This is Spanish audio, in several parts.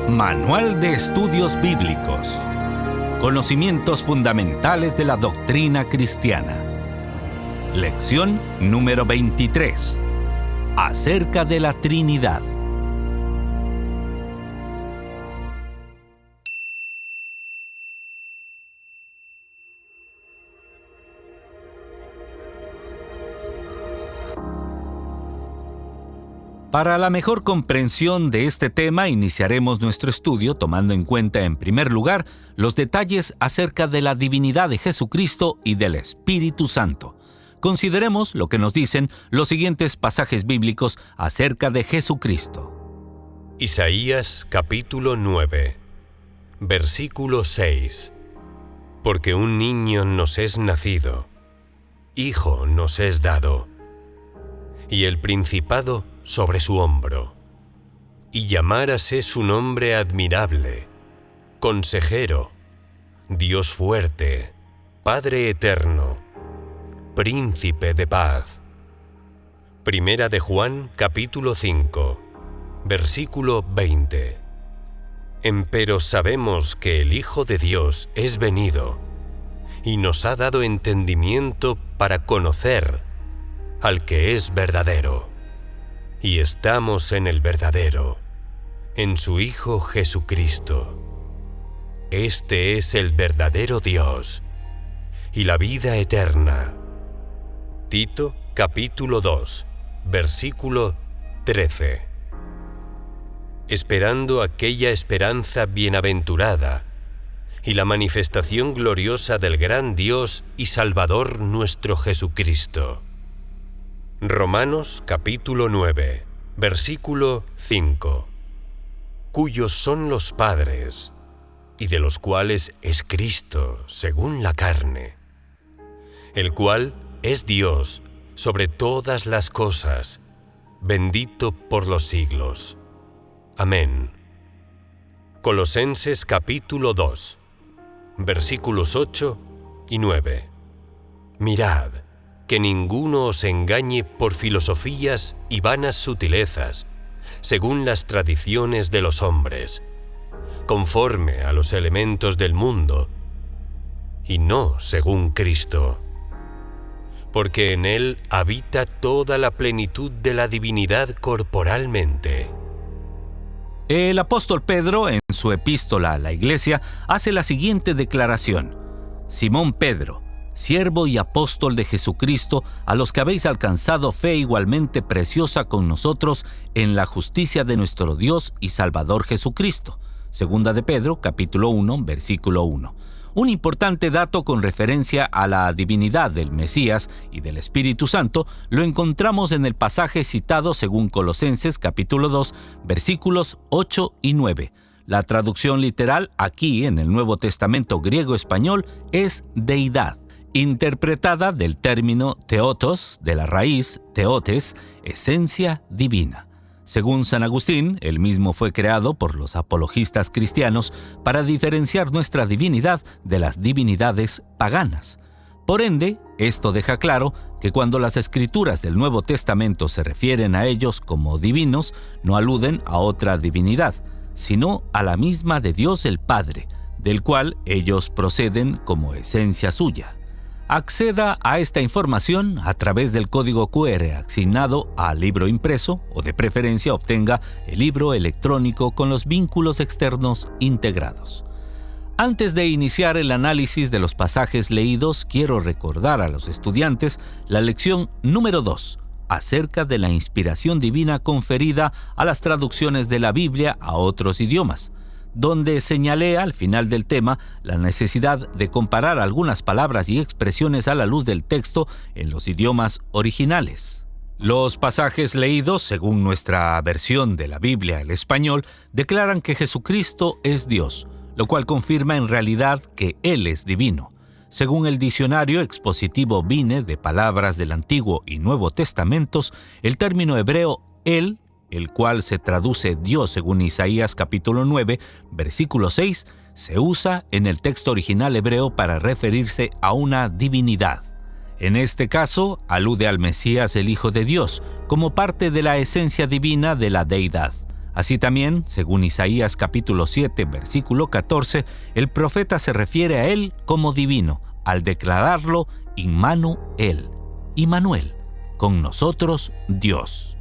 Manual de Estudios Bíblicos. Conocimientos fundamentales de la doctrina cristiana. Lección número 23. Acerca de la Trinidad. Para la mejor comprensión de este tema, iniciaremos nuestro estudio tomando en cuenta, en primer lugar, los detalles acerca de la divinidad de Jesucristo y del Espíritu Santo. Consideremos lo que nos dicen los siguientes pasajes bíblicos acerca de Jesucristo. Isaías capítulo 9, versículo 6. Porque un niño nos es nacido, hijo nos es dado, y el principado sobre su hombro, y llamárase su nombre admirable, Consejero, Dios fuerte, Padre eterno, Príncipe de paz. Primera de Juan capítulo 5, versículo 20. Empero sabemos que el Hijo de Dios es venido, y nos ha dado entendimiento para conocer al que es verdadero. Y estamos en el verdadero, en su Hijo Jesucristo. Este es el verdadero Dios y la vida eterna. Tito capítulo 2, versículo 13. Esperando aquella esperanza bienaventurada y la manifestación gloriosa del gran Dios y Salvador nuestro Jesucristo. Romanos capítulo 9, versículo 5. Cuyos son los padres, y de los cuales es Cristo, según la carne, el cual es Dios sobre todas las cosas, bendito por los siglos. Amén. Colosenses capítulo 2, versículos 8 y 9. Mirad, que ninguno os engañe por filosofías y vanas sutilezas, según las tradiciones de los hombres, conforme a los elementos del mundo, y no según Cristo. Porque en Él habita toda la plenitud de la divinidad corporalmente. El apóstol Pedro, en su epístola a la Iglesia, hace la siguiente declaración: Simón Pedro, siervo y apóstol de Jesucristo, a los que habéis alcanzado fe igualmente preciosa con nosotros en la justicia de nuestro Dios y Salvador Jesucristo. Segunda de Pedro, capítulo 1, versículo 1. Un importante dato con referencia a la divinidad del Mesías y del Espíritu Santo lo encontramos en el pasaje citado según Colosenses, capítulo 2, versículos 8 y 9. La traducción literal aquí en el Nuevo Testamento griego-español es deidad, interpretada del término theotos, de la raíz theotes, esencia divina. Según San Agustín, el mismo fue creado por los apologistas cristianos para diferenciar nuestra divinidad de las divinidades paganas. Por ende, esto deja claro que cuando las escrituras del Nuevo Testamento se refieren a ellos como divinos, no aluden a otra divinidad, sino a la misma de Dios el Padre, del cual ellos proceden como esencia suya. Acceda a esta información a través del código QR asignado al libro impreso o de preferencia obtenga el libro electrónico con los vínculos externos integrados. Antes de iniciar el análisis de los pasajes leídos, quiero recordar a los estudiantes la lección número 2 acerca de la inspiración divina conferida a las traducciones de la Biblia a otros idiomas, donde señalé al final del tema la necesidad de comparar algunas palabras y expresiones a la luz del texto en los idiomas originales. Los pasajes leídos, según nuestra versión de la Biblia, el español, declaran que Jesucristo es Dios, lo cual confirma en realidad que Él es divino. Según el diccionario expositivo Vine de palabras del Antiguo y Nuevo Testamentos, el término hebreo Él, el cual se traduce Dios según Isaías capítulo 9, versículo 6, se usa en el texto original hebreo para referirse a una divinidad. En este caso, alude al Mesías, el Hijo de Dios, como parte de la esencia divina de la deidad. Así también, según Isaías capítulo 7, versículo 14, el profeta se refiere a él como divino, al declararlo Immanuel, Immanuel, con nosotros Dios.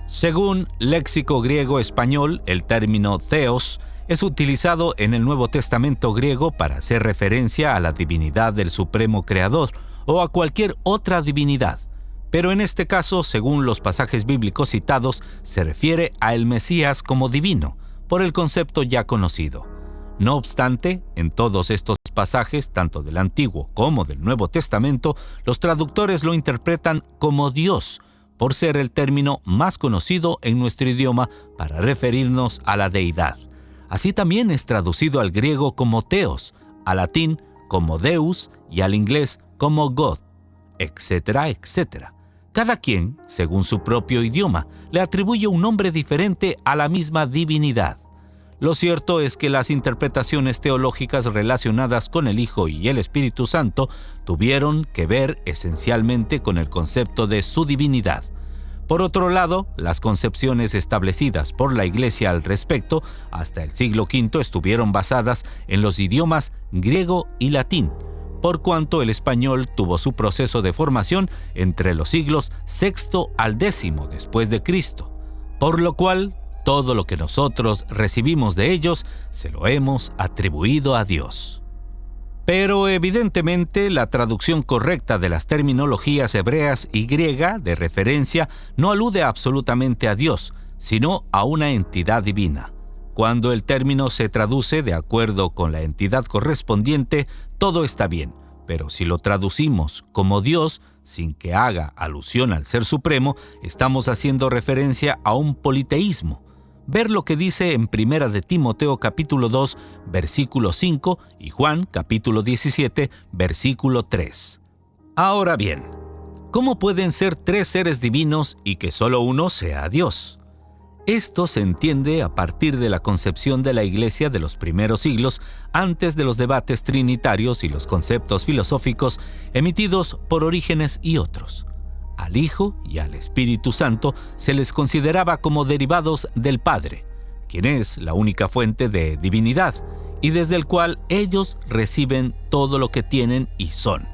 Según léxico griego-español, el término Theos es utilizado en el Nuevo Testamento griego para hacer referencia a la divinidad del Supremo Creador o a cualquier otra divinidad. Pero en este caso, según los pasajes bíblicos citados, se refiere a el Mesías como divino, por el concepto ya conocido. No obstante, en todos estos pasajes, tanto del Antiguo como del Nuevo Testamento, los traductores lo interpretan como Dios, por ser el término más conocido en nuestro idioma para referirnos a la deidad. Así también es traducido al griego como Theos, al latín como Deus y al inglés como God, etcétera, etcétera. Cada quien, según su propio idioma, le atribuye un nombre diferente a la misma divinidad. Lo cierto es que las interpretaciones teológicas relacionadas con el Hijo y el Espíritu Santo tuvieron que ver esencialmente con el concepto de su divinidad. Por otro lado, las concepciones establecidas por la Iglesia al respecto hasta el siglo V estuvieron basadas en los idiomas griego y latín, por cuanto el español tuvo su proceso de formación entre los siglos VI al X después de Cristo, por lo cual todo lo que nosotros recibimos de ellos se lo hemos atribuido a Dios. Pero evidentemente la traducción correcta de las terminologías hebreas y griega de referencia no alude absolutamente a Dios, sino a una entidad divina. Cuando el término se traduce de acuerdo con la entidad correspondiente, todo está bien, pero si lo traducimos como Dios, sin que haga alusión al Ser Supremo, estamos haciendo referencia a un politeísmo. Ver lo que dice en 1 de Timoteo capítulo 2, versículo 5 y Juan capítulo 17, versículo 3. Ahora bien, ¿cómo pueden ser tres seres divinos y que solo uno sea Dios? Esto se entiende a partir de la concepción de la Iglesia de los primeros siglos, antes de los debates trinitarios y los conceptos filosóficos emitidos por Orígenes y otros. Al Hijo y al Espíritu Santo se les consideraba como derivados del Padre, quien es la única fuente de divinidad, y desde el cual ellos reciben todo lo que tienen y son,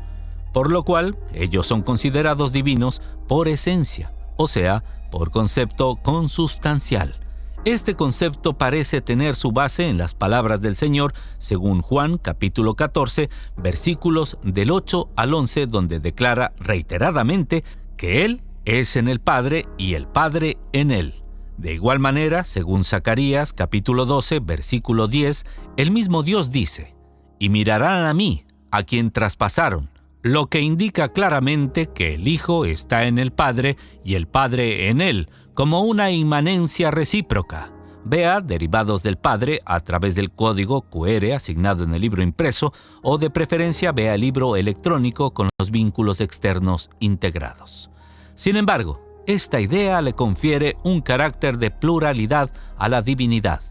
por lo cual ellos son considerados divinos por esencia, o sea, por concepto consubstancial. Este concepto parece tener su base en las palabras del Señor, según Juan capítulo 14, versículos del 8 al 11, donde declara reiteradamente que Él es en el Padre y el Padre en Él. De igual manera, según Zacarías capítulo 12, versículo 10, el mismo Dios dice: «Y mirarán a mí, a quien traspasaron», lo que indica claramente que el Hijo está en el Padre y el Padre en Él, como una inmanencia recíproca. Vea derivados del Padre a través del código QR asignado en el libro impreso, o de preferencia vea el libro electrónico con los vínculos externos integrados. Sin embargo, esta idea le confiere un carácter de pluralidad a la divinidad,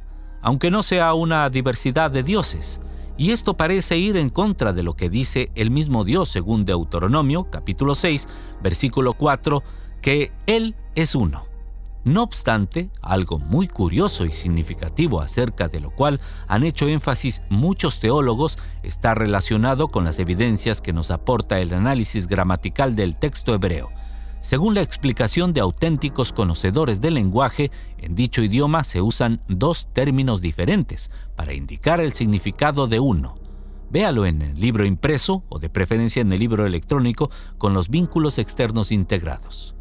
aunque no sea una diversidad de dioses. Y esto parece ir en contra de lo que dice el mismo Dios según Deuteronomio, capítulo 6, versículo 4, que Él es uno. No obstante, algo muy curioso y significativo acerca de lo cual han hecho énfasis muchos teólogos está relacionado con las evidencias que nos aporta el análisis gramatical del texto hebreo. Según la explicación de auténticos conocedores del lenguaje, en dicho idioma se usan dos términos diferentes para indicar el significado de uno. Véalo en el libro impreso o de preferencia en el libro electrónico con los vínculos externos integrados.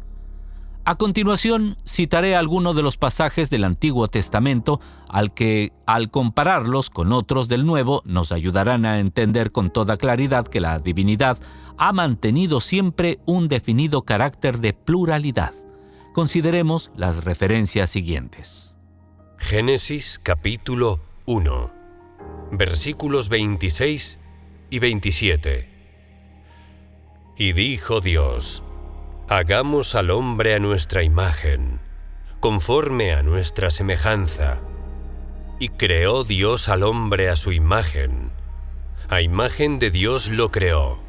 A continuación, citaré algunos de los pasajes del Antiguo Testamento al compararlos con otros del Nuevo, nos ayudarán a entender con toda claridad que la divinidad ha mantenido siempre un definido carácter de pluralidad. Consideremos las referencias siguientes. Génesis capítulo 1, versículos 26 y 27. Y dijo Dios: «Hagamos al hombre a nuestra imagen, conforme a nuestra semejanza. Y creó Dios al hombre a su imagen. A imagen de Dios lo creó.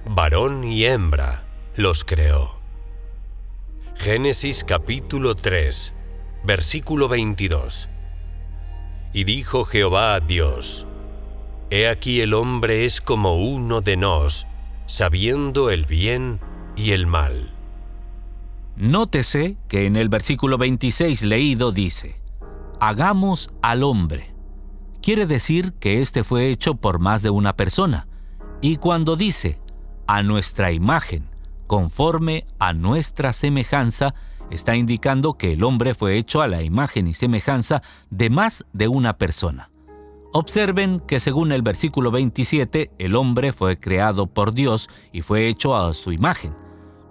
Varón y hembra los creó». Génesis capítulo 3, versículo 22. Y dijo Jehová a Dios: He aquí el hombre es como uno de nos, sabiendo el bien y el mal. Nótese que en el versículo 26 leído dice: hagamos al hombre. Quiere decir que éste fue hecho por más de una persona. Y cuando dice a nuestra imagen, conforme a nuestra semejanza, está indicando que el hombre fue hecho a la imagen y semejanza de más de una persona. Observen que según el versículo 27, el hombre fue creado por Dios y fue hecho a su imagen.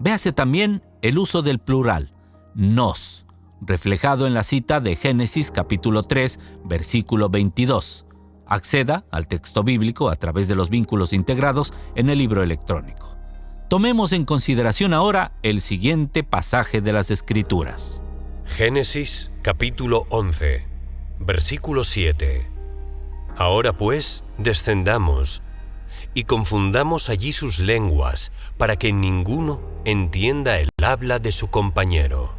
Véase también el uso del plural, nos, reflejado en la cita de Génesis capítulo 3, versículo 22. Acceda al texto bíblico a través de los vínculos integrados en el libro electrónico. Tomemos en consideración ahora el siguiente pasaje de las Escrituras. Génesis capítulo 11, versículo 7. Ahora pues, descendamos y confundamos allí sus lenguas, para que ninguno entienda el habla de su compañero.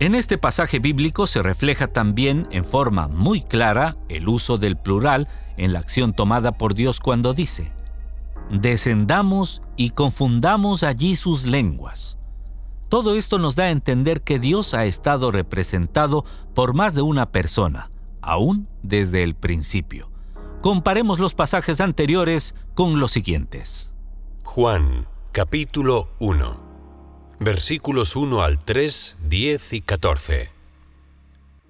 En este pasaje bíblico se refleja también en forma muy clara el uso del plural en la acción tomada por Dios cuando dice: descendamos y confundamos allí sus lenguas. Todo esto nos da a entender que Dios ha estado representado por más de una persona, aún desde el principio. Comparemos los pasajes anteriores con los siguientes. Juan, capítulo 1, versículos 1 al 3, 10 y 14.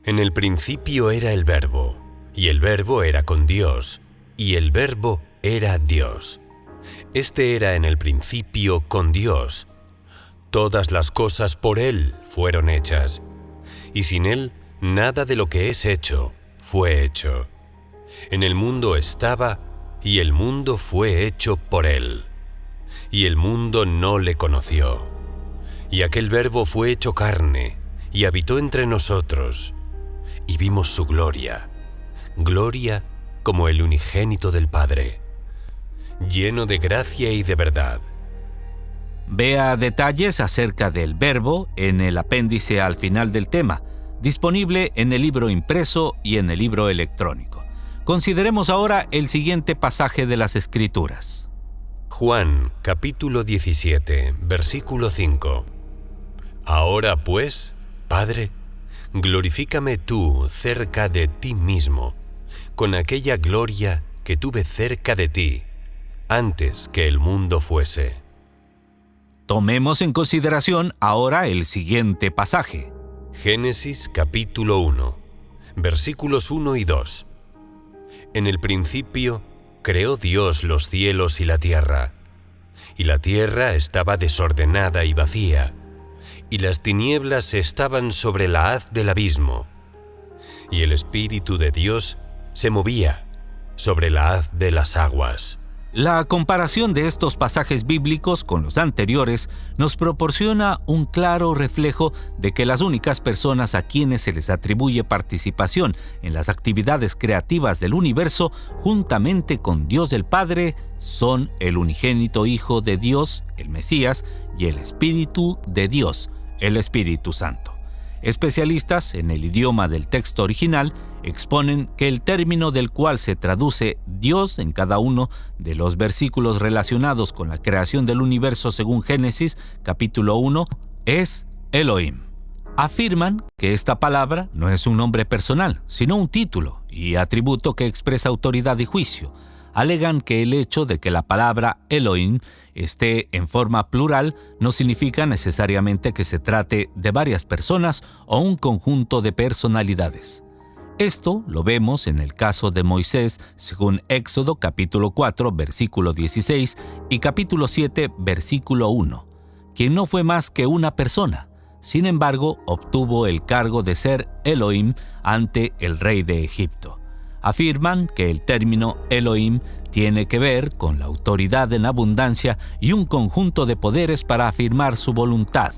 En el principio era el Verbo, y el Verbo era con Dios, y el Verbo era Dios. Este era en el principio con Dios. Todas las cosas por Él fueron hechas, y sin Él nada de lo que es hecho fue hecho. En el mundo estaba, y el mundo fue hecho por Él, y el mundo no le conoció. Y aquel Verbo fue hecho carne, y habitó entre nosotros, y vimos su gloria, gloria como el unigénito del Padre, lleno de gracia y de verdad. Vea detalles acerca del Verbo en el apéndice al final del tema, disponible en el libro impreso y en el libro electrónico. Consideremos ahora el siguiente pasaje de las Escrituras. Juan, capítulo 17, versículo 5. Ahora pues, Padre, glorifícame tú cerca de ti mismo, con aquella gloria que tuve cerca de ti, antes que el mundo fuese. Tomemos en consideración ahora el siguiente pasaje. Génesis capítulo 1, versículos 1 y 2. En el principio creó Dios los cielos y la tierra estaba desordenada y vacía, y las tinieblas estaban sobre la haz del abismo, y el Espíritu de Dios se movía sobre la haz de las aguas. La comparación de estos pasajes bíblicos con los anteriores nos proporciona un claro reflejo de que las únicas personas a quienes se les atribuye participación en las actividades creativas del universo, juntamente con Dios el Padre, son el unigénito Hijo de Dios, el Mesías, y el Espíritu de Dios, el Espíritu Santo. Especialistas en el idioma del texto original exponen que el término del cual se traduce Dios en cada uno de los versículos relacionados con la creación del universo según Génesis capítulo 1 es Elohim. Afirman que esta palabra no es un nombre personal, sino un título y atributo que expresa autoridad y juicio. Alegan que el hecho de que la palabra Elohim esté en forma plural no significa necesariamente que se trate de varias personas o un conjunto de personalidades. Esto lo vemos en el caso de Moisés, según Éxodo capítulo 4, versículo 16 y capítulo 7, versículo 1, quien no fue más que una persona. Sin embargo, obtuvo el cargo de ser Elohim ante el rey de Egipto. Afirman que el término Elohim tiene que ver con la autoridad en abundancia y un conjunto de poderes para afirmar su voluntad.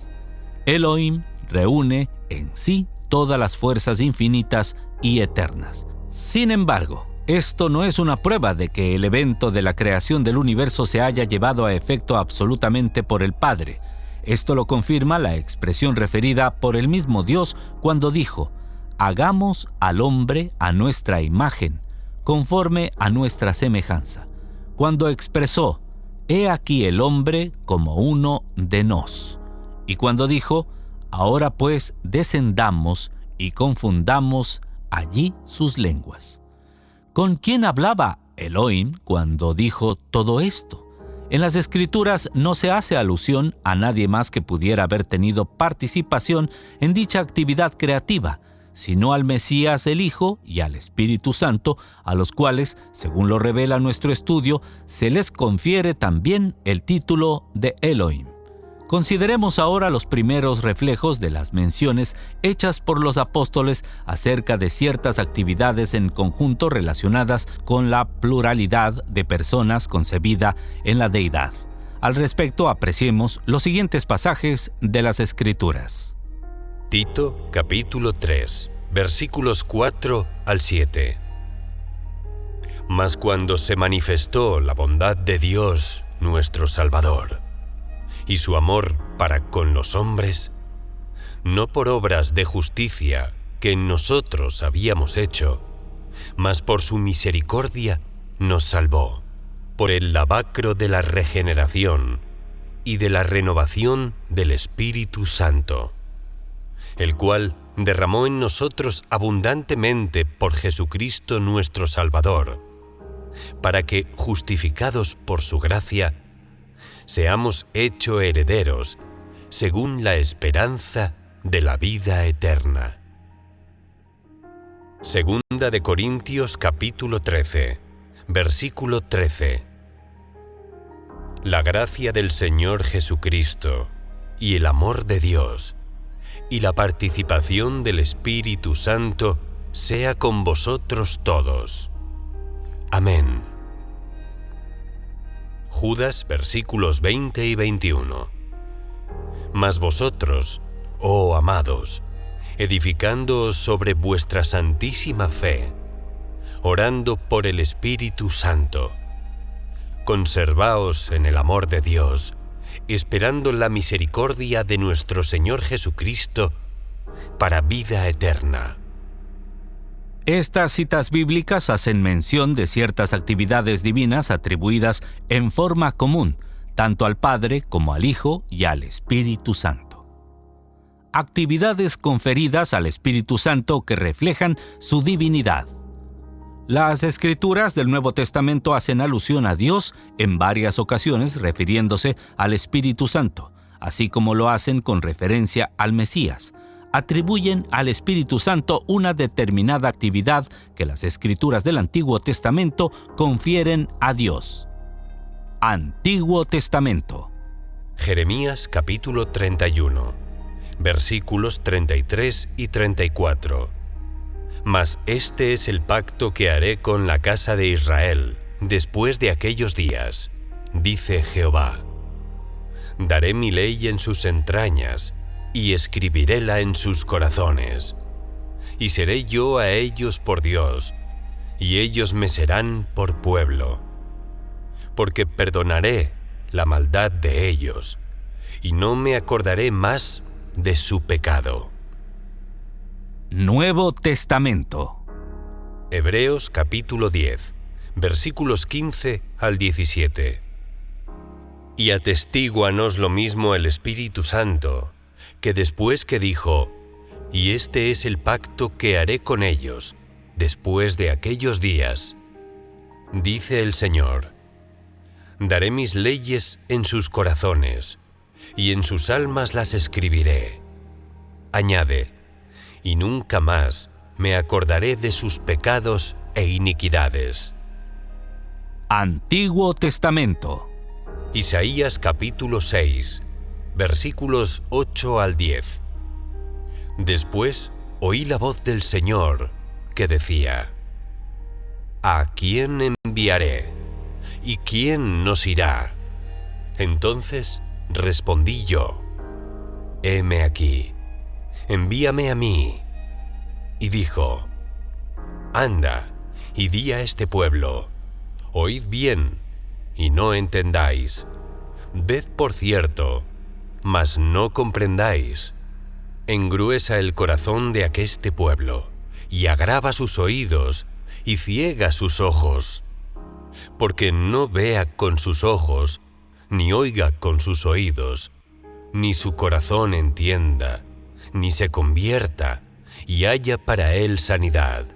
Elohim reúne en sí todas las fuerzas infinitas y eternas. Sin embargo, esto no es una prueba de que el evento de la creación del universo se haya llevado a efecto absolutamente por el Padre. Esto lo confirma la expresión referida por el mismo Dios cuando dijo: hagamos al hombre a nuestra imagen, conforme a nuestra semejanza, cuando expresó, he aquí el hombre como uno de nos, y cuando dijo, ahora pues descendamos y confundamos allí sus lenguas. ¿Con quién hablaba Elohim cuando dijo todo esto? En las Escrituras no se hace alusión a nadie más que pudiera haber tenido participación en dicha actividad creativa, sino al Mesías el Hijo y al Espíritu Santo, a los cuales, según lo revela nuestro estudio, se les confiere también el título de Elohim. Consideremos ahora los primeros reflejos de las menciones hechas por los apóstoles acerca de ciertas actividades en conjunto relacionadas con la pluralidad de personas concebida en la deidad. Al respecto, apreciemos los siguientes pasajes de las Escrituras. Tito, capítulo 3, versículos 4 al 7. Mas cuando se manifestó la bondad de Dios, nuestro Salvador, y su amor para con los hombres, no por obras de justicia que en nosotros habíamos hecho, mas por su misericordia nos salvó, por el lavacro de la regeneración y de la renovación del Espíritu Santo, el cual derramó en nosotros abundantemente por Jesucristo nuestro Salvador, para que, justificados por su gracia, seamos hechos herederos, según la esperanza de la vida eterna. Segunda de Corintios capítulo 13, versículo 13. La gracia del Señor Jesucristo, y el amor de Dios, y la participación del Espíritu Santo sea con vosotros todos. Amén. Judas, versículos 20 y 21. Mas vosotros, oh amados, edificándoos sobre vuestra santísima fe, orando por el Espíritu Santo, conservaos en el amor de Dios, esperando la misericordia de nuestro Señor Jesucristo para vida eterna. Estas citas bíblicas hacen mención de ciertas actividades divinas atribuidas en forma común, tanto al Padre como al Hijo y al Espíritu Santo. Actividades conferidas al Espíritu Santo que reflejan su divinidad. Las Escrituras del Nuevo Testamento hacen alusión a Dios en varias ocasiones refiriéndose al Espíritu Santo, así como lo hacen con referencia al Mesías. Atribuyen al Espíritu Santo una determinada actividad que las Escrituras del Antiguo Testamento confieren a Dios. Antiguo Testamento. Jeremías capítulo 31, versículos 33 y 34. Mas este es el pacto que haré con la casa de Israel después de aquellos días, dice Jehová. Daré mi ley en sus entrañas, y escribiréla en sus corazones. Y seré yo a ellos por Dios, y ellos me serán por pueblo. Porque perdonaré la maldad de ellos, y no me acordaré más de su pecado. Nuevo Testamento. Hebreos capítulo 10, versículos 15 al 17. Y atestíguanos lo mismo el Espíritu Santo, que después que dijo, y este es el pacto que haré con ellos, después de aquellos días, dice el Señor, daré mis leyes en sus corazones, y en sus almas las escribiré. Añade, y nunca más me acordaré de sus pecados e iniquidades. Antiguo Testamento. Isaías capítulo 6, versículos 8 al 10. Después oí la voz del Señor que decía, ¿a quién enviaré? ¿Y quién nos irá? Entonces respondí yo, heme aquí, envíame a mí. Y dijo, anda, y di a este pueblo, oíd bien, y no entendáis, ved por cierto, mas no comprendáis. engruesa el corazón de aqueste pueblo, y agrava sus oídos, y ciega sus ojos, porque no vea con sus ojos, ni oiga con sus oídos, ni su corazón entienda, ni se convierta, y haya para él sanidad.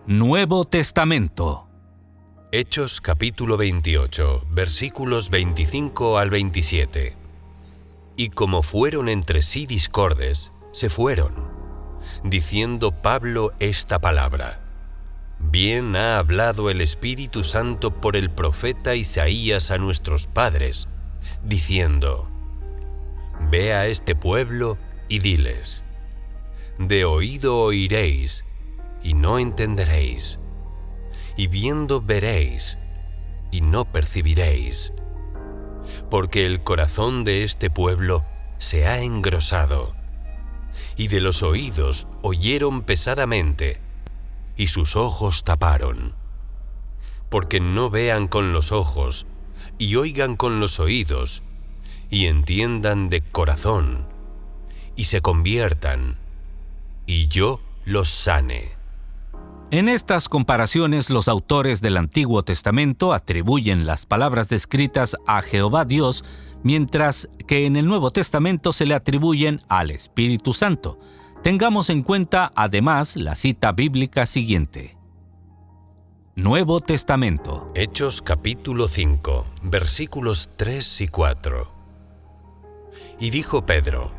Nuevo Testamento. Hechos capítulo 28, versículos 25 al 27. Y como fueron entre sí discordes, se fueron, diciendo Pablo esta palabra: Bien ha hablado el Espíritu Santo por el profeta Isaías a nuestros padres, diciendo: Ve a este pueblo y diles: De oído oiréis, y no entenderéis, y viendo veréis, y no percibiréis, porque el corazón de este pueblo se ha engrosado, y de los oídos oyeron pesadamente, y sus ojos taparon, porque no vean con los ojos, y oigan con los oídos, y entiendan de corazón, y se conviertan, y yo los sane. En estas comparaciones, los autores del Antiguo Testamento atribuyen las palabras descritas a Jehová Dios, mientras que en el Nuevo Testamento se le atribuyen al Espíritu Santo. Tengamos en cuenta, además, la cita bíblica siguiente. Nuevo Testamento. Hechos capítulo 5, versículos 3 y 4. Y dijo Pedro: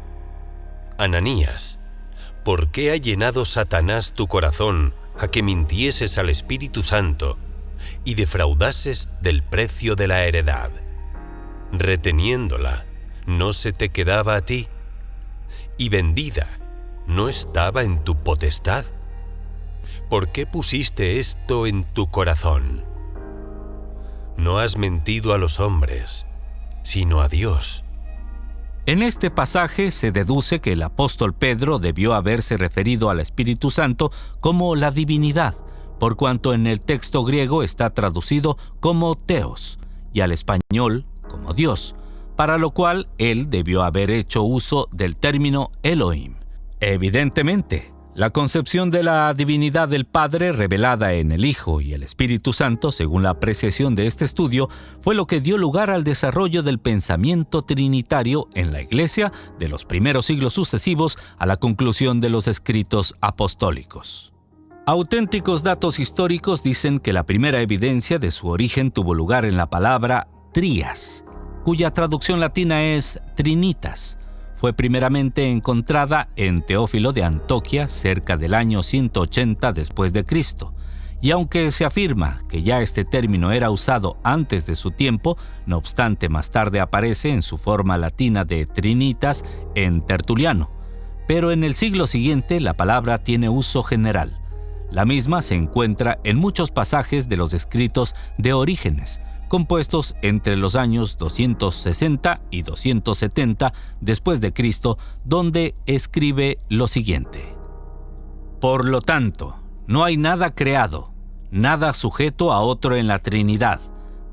Ananías, ¿por qué ha llenado Satanás tu corazón a que mintieses al Espíritu Santo y defraudases del precio de la heredad? Reteniéndola, ¿no se te quedaba a ti? Y vendida, ¿no estaba en tu potestad? ¿Por qué pusiste esto en tu corazón? No has mentido a los hombres, sino a Dios. En este pasaje se deduce que el apóstol Pedro debió haberse referido al Espíritu Santo como la divinidad, por cuanto en el texto griego está traducido como Theos y al español como Dios, para lo cual él debió haber hecho uso del término Elohim. Evidentemente, la concepción de la divinidad del Padre revelada en el Hijo y el Espíritu Santo, según la apreciación de este estudio, fue lo que dio lugar al desarrollo del pensamiento trinitario en la Iglesia de los primeros siglos sucesivos a la conclusión de los escritos apostólicos. Auténticos datos históricos dicen que la primera evidencia de su origen tuvo lugar en la palabra trias, cuya traducción latina es trinitas. Fue primeramente encontrada en Teófilo de Antoquia cerca del año 180 después de Cristo, y aunque se afirma que ya este término era usado antes de su tiempo, no obstante más tarde aparece en su forma latina de trinitas en Tertuliano. Pero en el siglo siguiente la palabra tiene uso general. La misma se encuentra en muchos pasajes de los escritos de Orígenes, compuestos entre los años 260 y 270 después de Cristo, donde escribe lo siguiente: Por lo tanto, no hay nada creado, nada sujeto a otro en la Trinidad.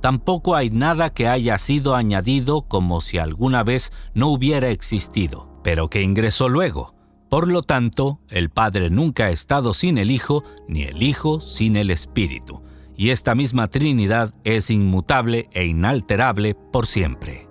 Tampoco hay nada que haya sido añadido como si alguna vez no hubiera existido, pero que ingresó luego. Por lo tanto, el Padre nunca ha estado sin el Hijo, ni el Hijo sin el Espíritu. Y esta misma Trinidad es inmutable e inalterable por siempre.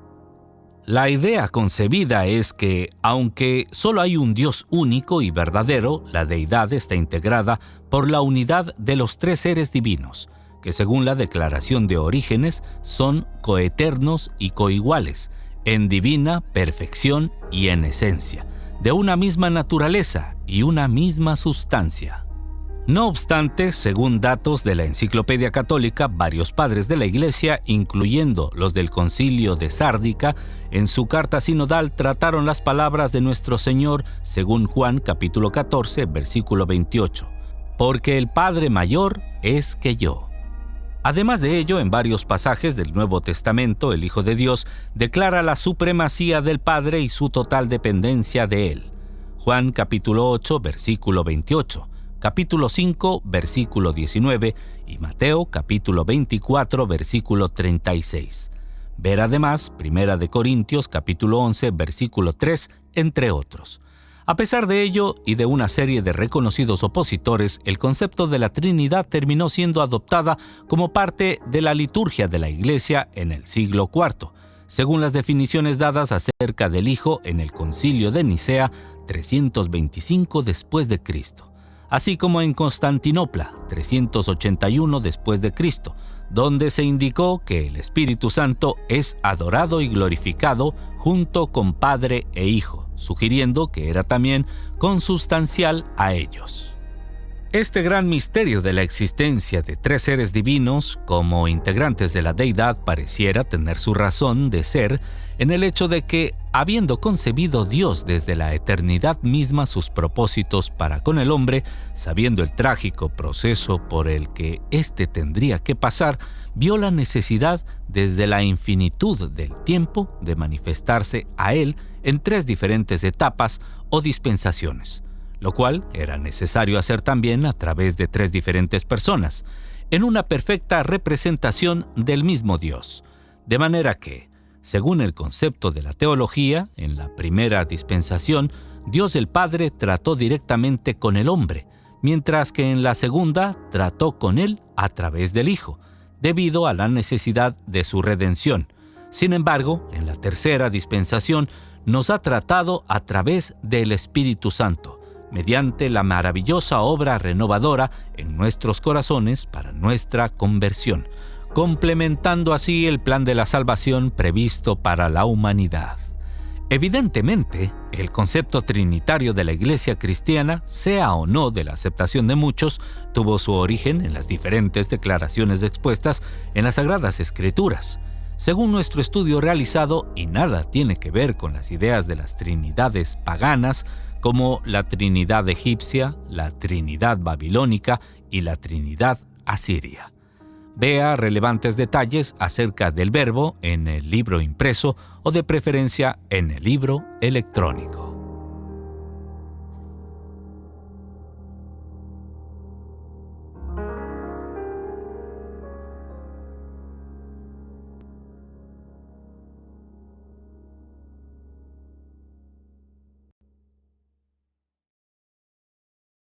La idea concebida es que, aunque solo hay un Dios único y verdadero, la deidad está integrada por la unidad de los tres seres divinos, que según la declaración de Orígenes son coeternos y coiguales, en divina perfección y en esencia, de una misma naturaleza y una misma sustancia. No obstante, según datos de la Enciclopedia Católica, varios padres de la Iglesia, incluyendo los del Concilio de Sárdica, en su carta sinodal trataron las palabras de nuestro Señor según Juan capítulo 14, versículo 28, porque el Padre mayor es que yo. Además de ello, en varios pasajes del Nuevo Testamento, el Hijo de Dios declara la supremacía del Padre y su total dependencia de Él. Juan capítulo 8, versículo 28. Capítulo 5, versículo 19 y Mateo capítulo 24, versículo 36. Ver además 1 Corintios capítulo 11, versículo 3, entre otros. A pesar de ello y de una serie de reconocidos opositores, el concepto de la Trinidad terminó siendo adoptada como parte de la liturgia de la Iglesia en el siglo IV, según las definiciones dadas acerca del Hijo en el Concilio de Nicea 325 después de Cristo, así como en Constantinopla 381 después de Cristo, donde se indicó que el Espíritu Santo es adorado y glorificado junto con Padre e Hijo, sugiriendo que era también consubstancial a ellos. Este gran misterio de la existencia de tres seres divinos como integrantes de la deidad pareciera tener su razón de ser en el hecho de que, habiendo concebido Dios desde la eternidad misma sus propósitos para con el hombre, sabiendo el trágico proceso por el que éste tendría que pasar, vio la necesidad desde la infinitud del tiempo de manifestarse a él en tres diferentes etapas o dispensaciones, lo cual era necesario hacer también a través de tres diferentes personas, en una perfecta representación del mismo Dios. De manera que, según el concepto de la teología, en la primera dispensación, Dios el Padre trató directamente con el hombre, mientras que en la segunda trató con él a través del Hijo, debido a la necesidad de su redención. Sin embargo, en la tercera dispensación nos ha tratado a través del Espíritu Santo, mediante la maravillosa obra renovadora en nuestros corazones para nuestra conversión, complementando así el plan de la salvación previsto para la humanidad. Evidentemente, el concepto trinitario de la Iglesia cristiana, sea o no de la aceptación de muchos, tuvo su origen en las diferentes declaraciones expuestas en las Sagradas Escrituras. Según nuestro estudio realizado, y nada tiene que ver con las ideas de las trinidades paganas, como la Trinidad egipcia, la Trinidad babilónica y la Trinidad asiria. Vea relevantes detalles acerca del verbo en el libro impreso o de preferencia en el libro electrónico.